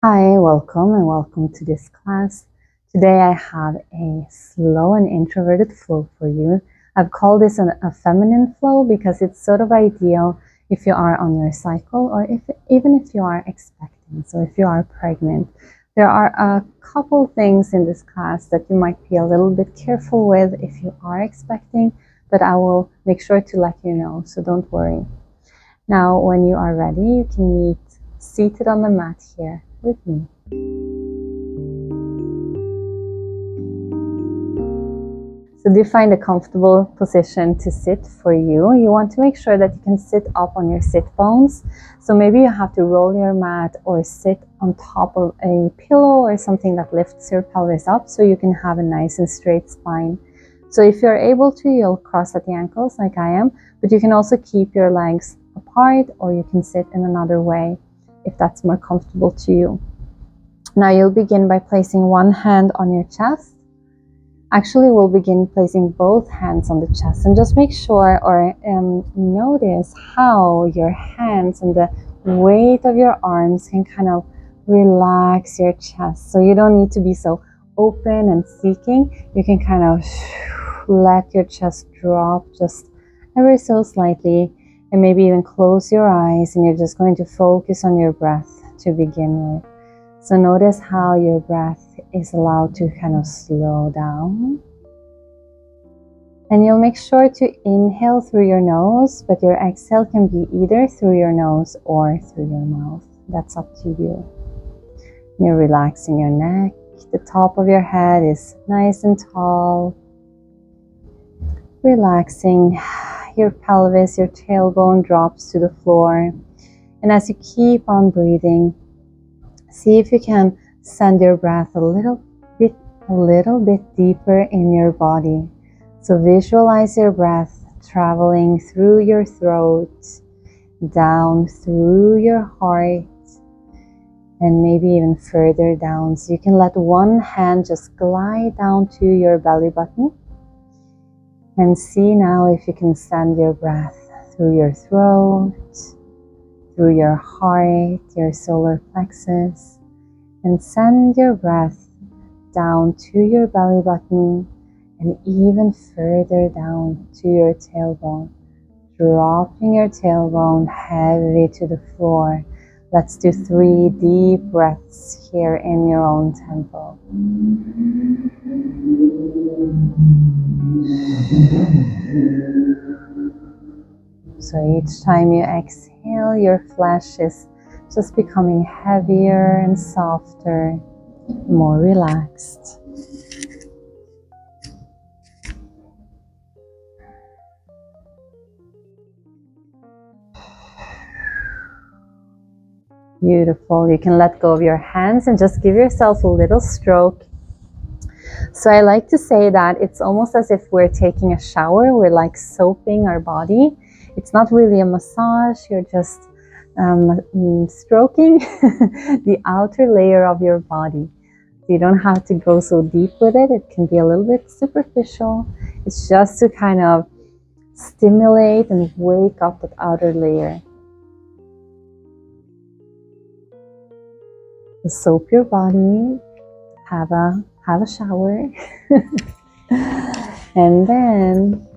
Hi, welcome and welcome to this class. Today I have a slow and introverted flow for you. I've called this a feminine flow because it's sort of ideal if you are on your cycle or even if you are expecting. So if you are pregnant, there are a couple things in this class that you might be a little bit careful with if you are expecting, but I will make sure to let you know, so don't worry. Now, when you are ready, you can meet seated on the mat here with me. So do you find a comfortable position to sit for you? You want to make sure that you can sit up on your sit bones. So maybe you have to roll your mat or sit on top of a pillow or something that lifts your pelvis up so you can have a nice and straight spine. So if you're able to, you'll cross at the ankles like I am, but you can also keep your legs apart or you can sit in another way if that's more comfortable to you. Now you'll begin by placing one hand on your chest. Actually, we'll begin placing both hands on the chest and just make sure or notice how your hands and the weight of your arms can kind of relax your chest. So you don't need to be so open and seeking. You can kind of let your chest drop just ever so slightly and maybe even close your eyes, and you're just going to focus on your breath to begin with. So notice how your breath is allowed to kind of slow down. And you'll make sure to inhale through your nose, but your exhale can be either through your nose or through your mouth. That's up to you. You're relaxing your neck. The top of your head is nice and tall. Relaxing your pelvis, your tailbone drops to the floor. And as you keep on breathing, see if you can send your breath a little bit deeper in your body. So visualize your breath traveling through your throat, down through your heart, and maybe even further down. So you can let one hand just glide down to your belly button. And see now if you can send your breath through your throat, through your heart, your solar plexus, and send your breath down to your belly button and even further down to your tailbone, dropping your tailbone heavy to the floor. Let's do 3 deep breaths here in your own tempo. So each time you exhale, your flesh is just becoming heavier and softer, more relaxed. Beautiful. You can let go of your hands and just give yourself a little stroke. So I like to say that it's almost as if we're taking a shower. We're like soaping our body. It's not really a massage. You're just stroking the outer layer of your body. You don't have to go so deep with it. It can be a little bit superficial. It's just to kind of stimulate and wake up that outer layer. Soap your body, have a shower, and then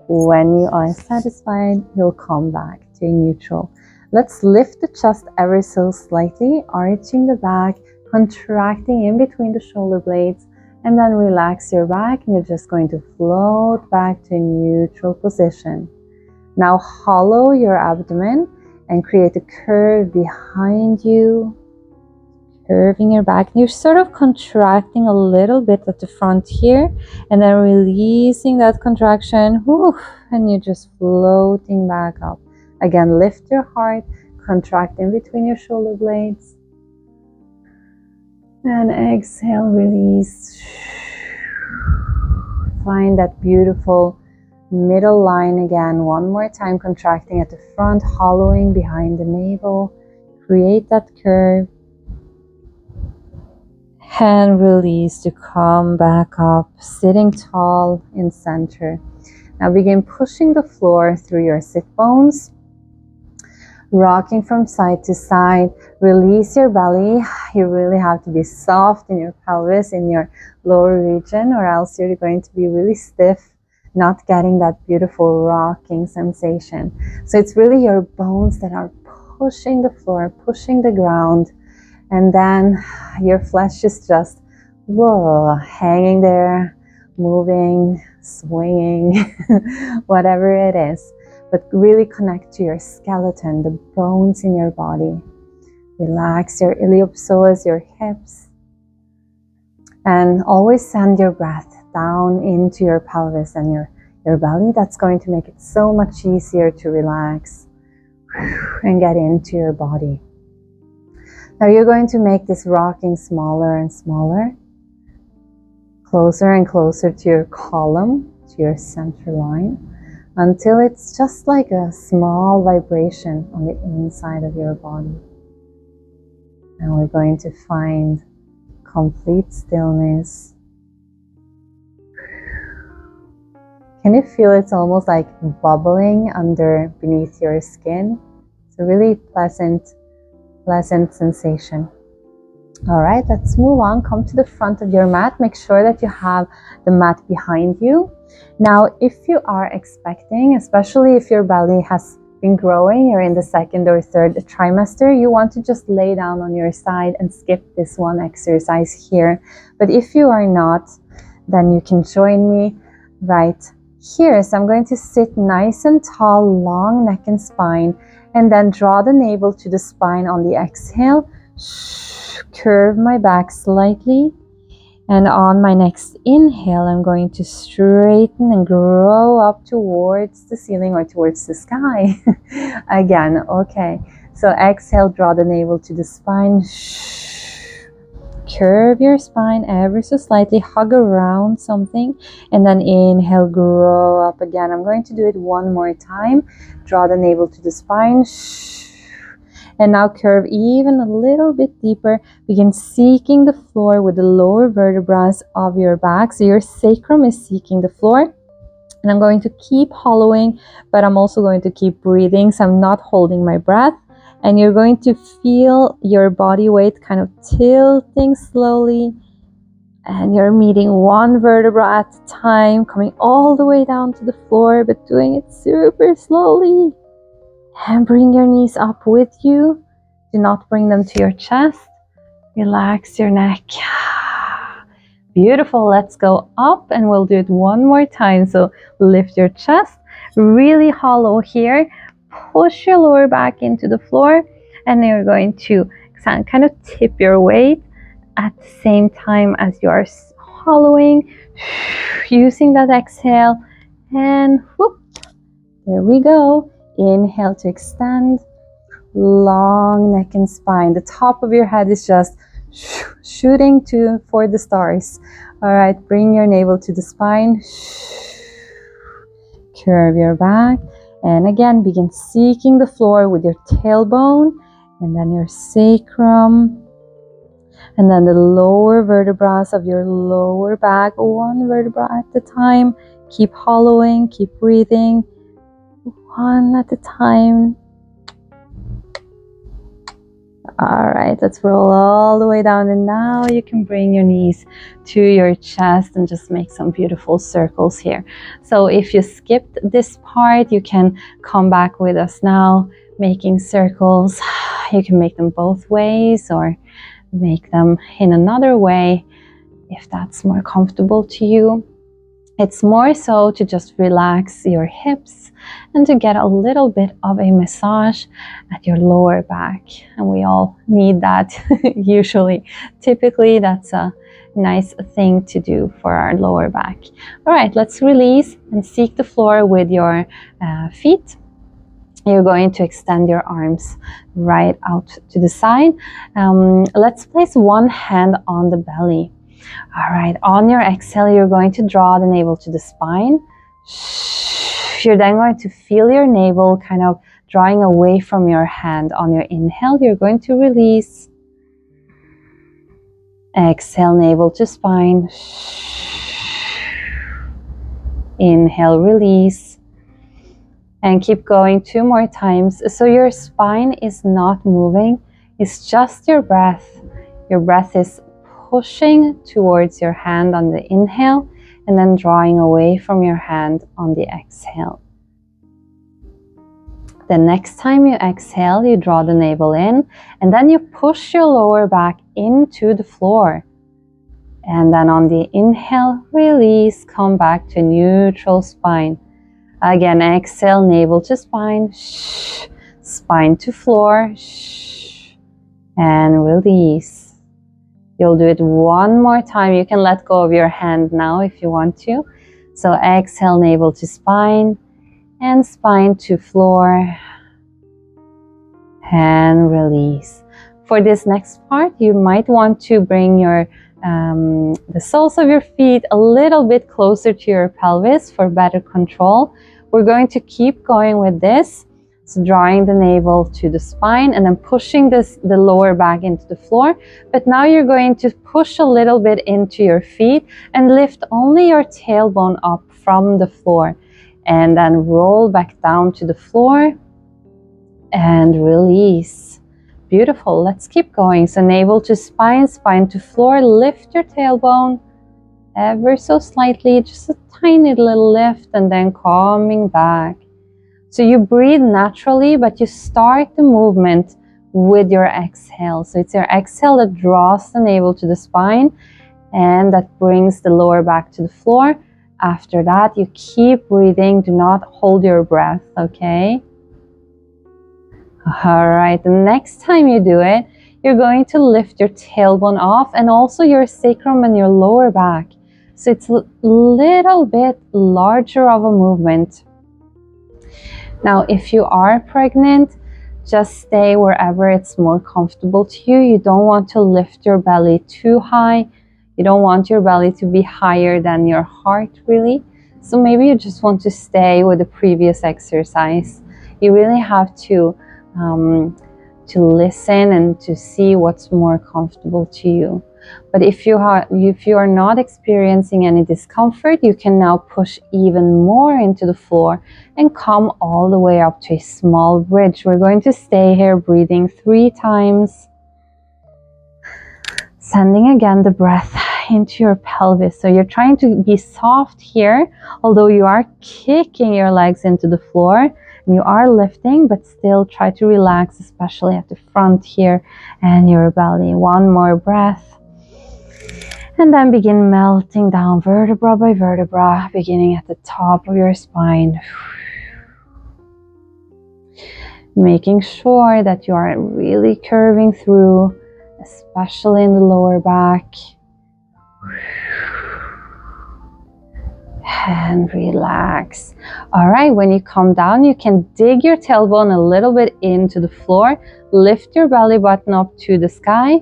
when you are satisfied, you'll come back to neutral. Let's lift the chest ever so slightly, arching the back, contracting in between the shoulder blades, and then relax your back, and you're just going to float back to a neutral position. Now hollow your abdomen and create a curve behind you, curving your back. You're sort of contracting a little bit at the front here, and then releasing that contraction, and you're just floating back up. Again, lift your heart, contract in between your shoulder blades, and exhale, release. Find that beautiful middle line again, one more time, contracting at the front, hollowing behind the navel. Create that curve. And release to come back up, sitting tall in center. Now begin pushing the floor through your sit bones. Rocking from side to side. Release your belly. You really have to be soft in your pelvis, in your lower region, or else you're going to be really stiff, not getting that beautiful rocking sensation. So it's really your bones that are pushing the floor, pushing the ground, and then your flesh is just hanging there, moving, swinging, whatever it is. But really connect to your skeleton, the bones in your body. Relax your iliopsoas, your hips. And always send your breath down into your pelvis and your belly. That's going to make it so much easier to relax and get into your body. Now you're going to make this rocking smaller and smaller, closer and closer to your column, to your center line, until it's just like a small vibration on the inside of your body. And we're going to find complete stillness. Can you feel it's almost like bubbling beneath your skin? It's a really pleasant sensation. All right, let's move on. Come to the front of your mat. Make sure that you have the mat behind you. Now, if you are expecting, especially if your belly has been growing, you're in the second or third trimester, you want to just lay down on your side and skip this one exercise here. But if you are not, then you can join me right here. So I'm going to sit nice and tall, long neck and spine, and then draw the navel to the spine on the exhale. Curve my back slightly, and on my next inhale I'm going to straighten and grow up towards the ceiling or towards the sky. Again, okay, so exhale, draw the navel to the spine, curve your spine ever so slightly, hug around something, and then inhale, grow up again. I'm going to do it one more time. Draw the navel to the spine, and now curve even a little bit deeper. Begin seeking the floor with the lower vertebrae of your back. So your sacrum is seeking the floor. And I'm going to keep hollowing, but I'm also going to keep breathing. So I'm not holding my breath. And you're going to feel your body weight kind of tilting slowly. And you're meeting one vertebra at a time, coming all the way down to the floor, but doing it super slowly. And bring your knees up with you. Do not bring them to your chest. Relax your neck. Beautiful. Let's go up and we'll do it one more time. So lift your chest, really hollow here. Push your lower back into the floor, and then you're going to kind of tip your weight at the same time as you are hollowing, using that exhale, and whoop, there we go. Inhale to extend, long neck and spine. The top of your head is just shooting for the stars. All right, bring your navel to the spine. Curve your back. And again, begin seeking the floor with your tailbone, and then your sacrum, and then the lower vertebrae of your lower back, one vertebra at a time. Keep hollowing, keep breathing. One at a time. All right, let's roll all the way down, and now you can bring your knees to your chest and just make some beautiful circles here. So if you skipped this part, you can come back with us now, making circles. You can make them both ways or make them in another way if that's more comfortable to you. It's more so to just relax your hips and to get a little bit of a massage at your lower back. And we all need that usually. Typically, that's a nice thing to do for our lower back. All right, let's release and seek the floor with your feet. You're going to extend your arms right out to the side. Let's place one hand on the belly. All right, on your exhale, you're going to draw the navel to the spine. You're then going to feel your navel kind of drawing away from your hand. On your inhale, you're going to release. Exhale, navel to spine. Inhale, release. And keep going 2 more times. So your spine is not moving, it's just your breath. Your breath is pushing towards your hand on the inhale and then drawing away from your hand on the exhale. The next time you exhale, you draw the navel in and then you push your lower back into the floor. And then on the inhale, release, come back to neutral spine. Again, exhale, navel to spine, shh, spine to floor, shh, and release. You'll do it 1 more time. You can let go of your hand now if you want to. So exhale, navel to spine, and spine to floor, and release. For this next part, you might want to bring your the soles of your feet a little bit closer to your pelvis for better control. We're going to keep going with this. So drawing the navel to the spine and then pushing the lower back into the floor. But now you're going to push a little bit into your feet and lift only your tailbone up from the floor. And then roll back down to the floor and release. Beautiful. Let's keep going. So navel to spine, spine to floor. Lift your tailbone ever so slightly, just a tiny little lift, and then coming back. So you breathe naturally, but you start the movement with your exhale. So it's your exhale that draws the navel to the spine and that brings the lower back to the floor. After that, you keep breathing. Do not hold your breath, okay? All right, the next time you do it, you're going to lift your tailbone off and also your sacrum and your lower back. So it's a little bit larger of a movement. Now, if you are pregnant, just stay wherever it's more comfortable to you. You don't want to lift your belly too high. You don't want your belly to be higher than your heart, really. So maybe you just want to stay with the previous exercise. You really have to listen and to see what's more comfortable to you. But if you are not experiencing any discomfort, you can now push even more into the floor and come all the way up to a small bridge. We're going to stay here breathing 3 times. Sending again the breath into your pelvis. So you're trying to be soft here, although you are kicking your legs into the floor. You are lifting, but still try to relax, especially at the front here and your belly. 1 more breath. And then begin melting down vertebra by vertebra, beginning at the top of your spine. Making sure that you are really curving through, especially in the lower back. And relax. All right, when you come down, you can dig your tailbone a little bit into the floor, lift your belly button up to the sky,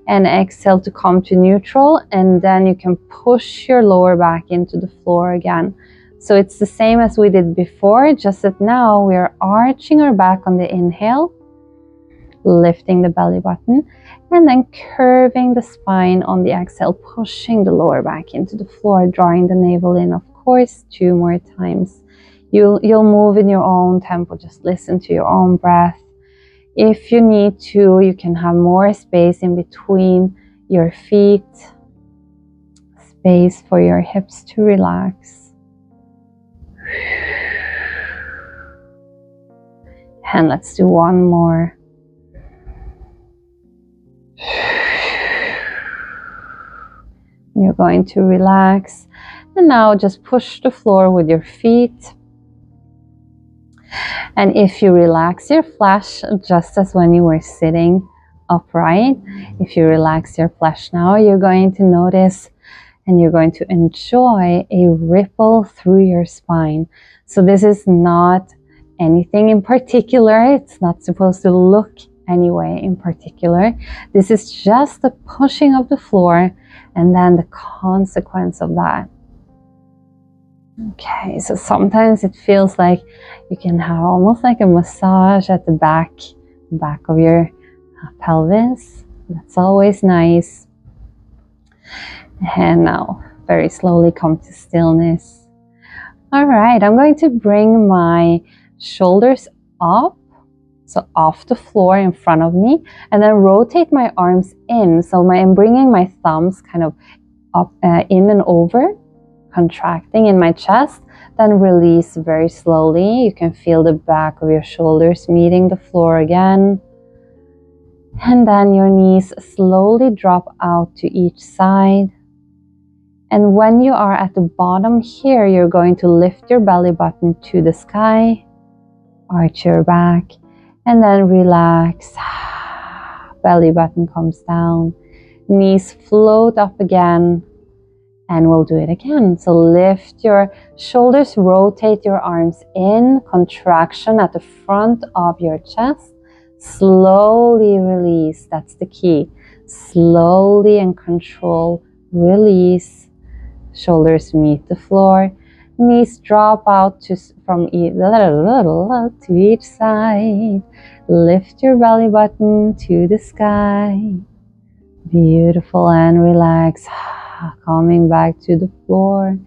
and exhale to come to neutral, and then you can push your lower back into the floor again. So it's the same as we did before, just that now we are arching our back on the inhale, lifting the belly button, and then curving the spine on the exhale, pushing the lower back into the floor, drawing the navel in, of course, 2 more times. You'll move in your own tempo, just listen to your own breath. If you need to, you can have more space in between your feet, space for your hips to relax. And let's do 1 more. You're going to relax. And now just push the floor with your feet. And if you relax your flesh, just as when you were sitting upright, if you relax your flesh now, you're going to notice and you're going to enjoy a ripple through your spine. So this is not anything in particular. It's not supposed to look anyway in particular. This is just the pushing of the floor and then the consequence of that. Okay, so sometimes it feels like you can have almost like a massage at the back of your pelvis. That's always nice. And now very slowly come to stillness. All right, I'm going to bring my shoulders up, so off the floor in front of me, and then rotate my arms in. So I'm bringing my thumbs kind of up, in and over, contracting in my chest. Then release very slowly. You can feel the back of your shoulders meeting the floor again. And then your knees slowly drop out to each side. And when you are at the bottom here, you're going to lift your belly button to the sky, arch your back, and then relax. Belly button comes down, knees float up again, and we'll do it again. So lift your shoulders, rotate your arms in, contraction at the front of your chest. Slowly release, that's the key. Slowly and control, release. Shoulders meet the floor. Knees drop out from to each side. Lift your belly button to the sky. Beautiful, and relax. Coming back to the floor.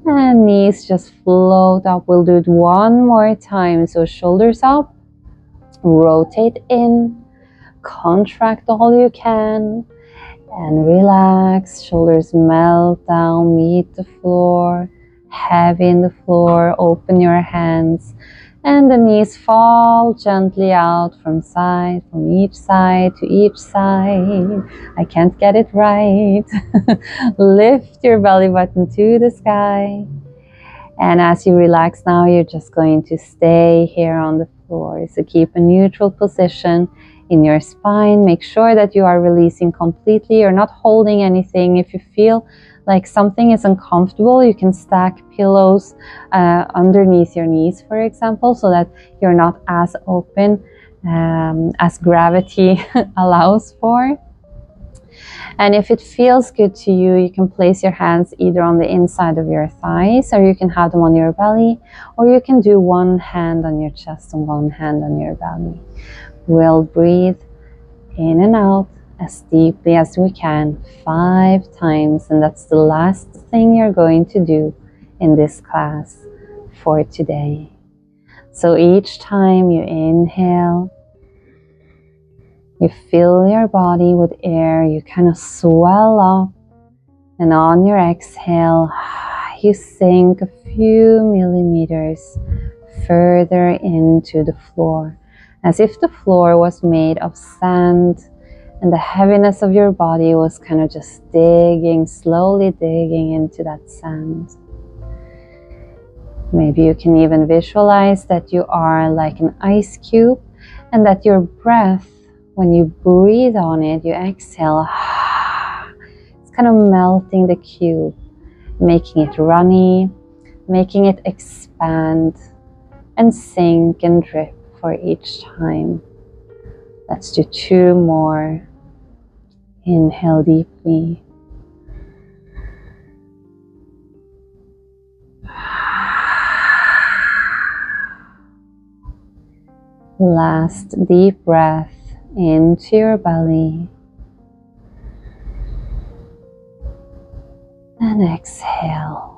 And knees just float up. We'll do it one more time. So shoulders up. Rotate in. Contract all you can. And relax. Shoulders melt down. Meet the floor. Heavy in the floor. Open your hands. And the knees fall gently out from each side to each side. I can't get it right. Lift your belly button to the sky. And as you relax now, you're just going to stay here on the floor. So keep a neutral position in your spine. Make sure that you are releasing completely. You're not holding anything. If you feel like something is uncomfortable, you can stack pillows underneath your knees, for example, so that you're not as open as gravity allows for. And if it feels good to you, you can place your hands either on the inside of your thighs, or you can have them on your belly, or you can do one hand on your chest and one hand on your belly. We'll breathe in and out as deeply as we can 5 times, and that's the last thing you're going to do in this class for today. So each time you inhale, you fill your body with air, you kind of swell up, and on your exhale, you sink a few millimeters further into the floor, as if the floor was made of sand. And the heaviness of your body was kind of just slowly digging into that sand. Maybe you can even visualize that you are like an ice cube, and that your breath, when you breathe on it, you exhale, it's kind of melting the cube, making it runny, making it expand and sink and drip for each time. Let's do 2 more. Inhale deeply. Last deep breath into your belly. And exhale.